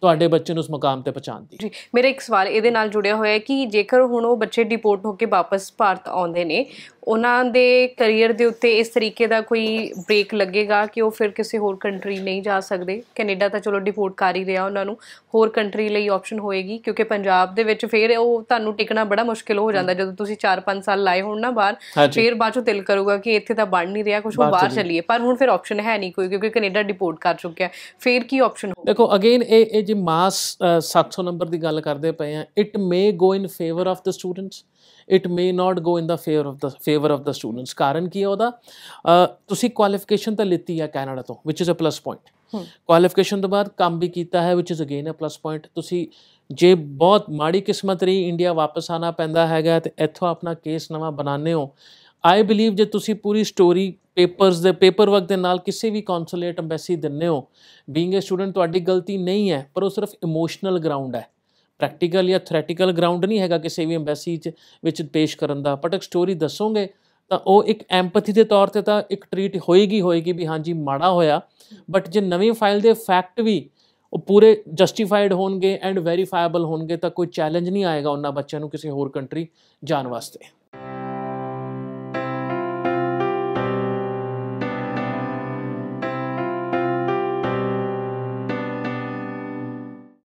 ਤੁਹਾਡੇ ਬੱਚੇ ਨੂੰ ਉਸ ਮੁਕਾਮ ਤੇ ਪਹੁੰਚਾਉਣ ਦੀ। ਜੀ, ਮੇਰਾ ਇੱਕ ਸਵਾਲ ਇਹਦੇ ਨਾਲ ਜੁੜਿਆ ਹੋਇਆ ਹੈ ਕਿ ਜੇਕਰ ਹੁਣ ਉਹ ਬੱਚੇ ਡਿਪੋਰਟ ਹੋ ਕੇ ਵਾਪਸ ਭਾਰਤ ਆਉਂਦੇ ਨੇ, ਉਹਨਾਂ ਦੇ ਕਰੀਅਰ ਦੇ ਉੱਤੇ ਇਸ ਤਰੀਕੇ ਦਾ ਕੋਈ ਬ੍ਰੇਕ ਲੱਗੇਗਾ ਕਿ ਉਹ ਫਿਰ ਕਿਸੇ ਹੋਰ ਕੰਟਰੀ ਨਹੀਂ ਜਾ ਸਕਦੇ? ਕੈਨੇਡਾ ਤਾਂ ਚਲੋ ਡਿਪੋਰਟ ਕਰ ਹੀ ਰਿਹਾ, ਉਹਨਾਂ ਨੂੰ ਹੋਰ ਕੰਟਰੀ ਲਈ ਆਪਸ਼ਨ ਹੋਏਗੀ? ਕਿਉਂਕਿ ਪੰਜਾਬ ਦੇ ਵਿੱਚ ਫਿਰ ਉਹ ਤੁਹਾਨੂੰ ਟਿਕਣਾ ਬੜਾ ਮੁਸ਼ਕਿਲ ਹੋ ਜਾਂਦਾ ਜਦੋਂ ਤੁਸੀਂ 4-5 ਸਾਲ ਲਾਏ ਹੋਣ ਨਾ ਬਾਹਰ, ਫਿਰ ਬਾਅਦ ਚੋਂ ਦਿਲ ਕਰੂਗਾ ਕਿ ਇੱਥੇ ਤਾਂ ਬਣ ਨਹੀਂ ਰਿਹਾ ਕੁਛ, ਉਹ ਬਾਹਰ ਚੱਲੀਏ। ਪਰ ਹੁਣ ਫਿਰ ਆਪਸ਼ਨ ਹੈ ਨਹੀਂ ਕੋਈ, ਕਿਉਂਕਿ ਕੈਨੇਡਾ ਡਿਪੋਰਟ ਕਰ ਚੁੱਕਿਆ, ਫਿਰ ਕੀ ਆਪਸ਼ਨ ਹੋ? ਦੇਖੋ ਅਗੇਨ ਇਹ ਜੇ ਮਾਸ 700 ਨੰਬਰ ਦੀ ਗੱਲ ਕਰਦੇ ਪਏ ਆ, it may go in favour of the students, it may not go in the favour of the students. ਕਾਰਨ ਕੀ ਹੈ ਉਹਦਾ? ਤੁਸੀਂ ਕੁਆਲੀਫਿਕੇਸ਼ਨ ਤਾਂ ਲਿੱਤੀ ਹੈ ਕੈਨੇਡਾ ਤੋਂ, which is a plus point. Qualification ਤੋਂ ਬਾਅਦ ਕੰਮ ਵੀ ਕੀਤਾ ਹੈ, which is again a plus point. ਤੁਸੀਂ ਜੇ ਬਹੁਤ ਮਾੜੀ ਕਿਸਮਤ ਰਹੀ, ਇੰਡੀਆ ਵਾਪਸ ਆਉਣਾ ਪੈਂਦਾ ਹੈਗਾ ਤੇ ਇੱਥੋਂ ਆਪਣਾ ਕੇਸ ਨਵਾਂ ਬਣਾਉਂਦੇ ਹੋ, ਆਈ ਬਿਲੀਵ ਜੇ ਤੁਸੀਂ ਪੂਰੀ ਸਟੋਰੀ ਪੇਪਰਸ ਦੇ ਪੇਪਰ ਵਰਕ ਦੇ ਨਾਲ ਕਿਸੇ ਵੀ ਕੌਂਸੂਲੇਟ ਅੰਬੈਸੀ ਦਿੰਦੇ ਹੋ, ਬੀਇੰਗ ਏ ਸਟੂਡੈਂਟ ਤੁਹਾਡੀ ਗਲਤੀ ਨਹੀਂ ਹੈ, ਪਰ ਉਹ ਸਿਰਫ ਇਮੋਸ਼ਨਲ ਗਰਾਊਂਡ ਹੈ, ਪ੍ਰੈਕਟੀਕਲ ਜਾਂ ਥਿਓਰੈਟੀਕਲ ਗਰਾਊਂਡ ਨਹੀਂ ਹੈਗਾ ਕਿਸੇ ਵੀ ਅੰਬੈਸੀ ਵਿੱਚ ਪੇਸ਼ ਕਰਨ ਦਾ। ਬਟ ਇੱਕ ਸਟੋਰੀ ਦੱਸੋਗੇ ਤਾਂ ਉਹ ਇੱਕ ਐਂਪਥੀ ਦੇ ਤੌਰ 'ਤੇ ਤਾਂ ਇੱਕ ਟਰੀਟ ਹੋਏਗੀ ਵੀ ਹਾਂਜੀ ਮਾੜਾ ਹੋਇਆ, ਬਟ ਜੇ ਨਵੀਂ ਫਾਈਲ ਦੇ ਫੈਕਟ ਵੀ ਉਹ ਪੂਰੇ ਜਸਟੀਫਾਈਡ ਹੋਣਗੇ ਐਂਡ ਵੈਰੀਫਾਈਬਲ ਹੋਣਗੇ ਤਾਂ ਕੋਈ ਚੈਲੰਜ ਨਹੀਂ ਆਏਗਾ ਉਹਨਾਂ ਬੱਚਿਆਂ ਨੂੰ ਕਿਸੇ ਹੋਰ ਕੰਟਰੀ ਜਾਣ ਵਾਸਤੇ।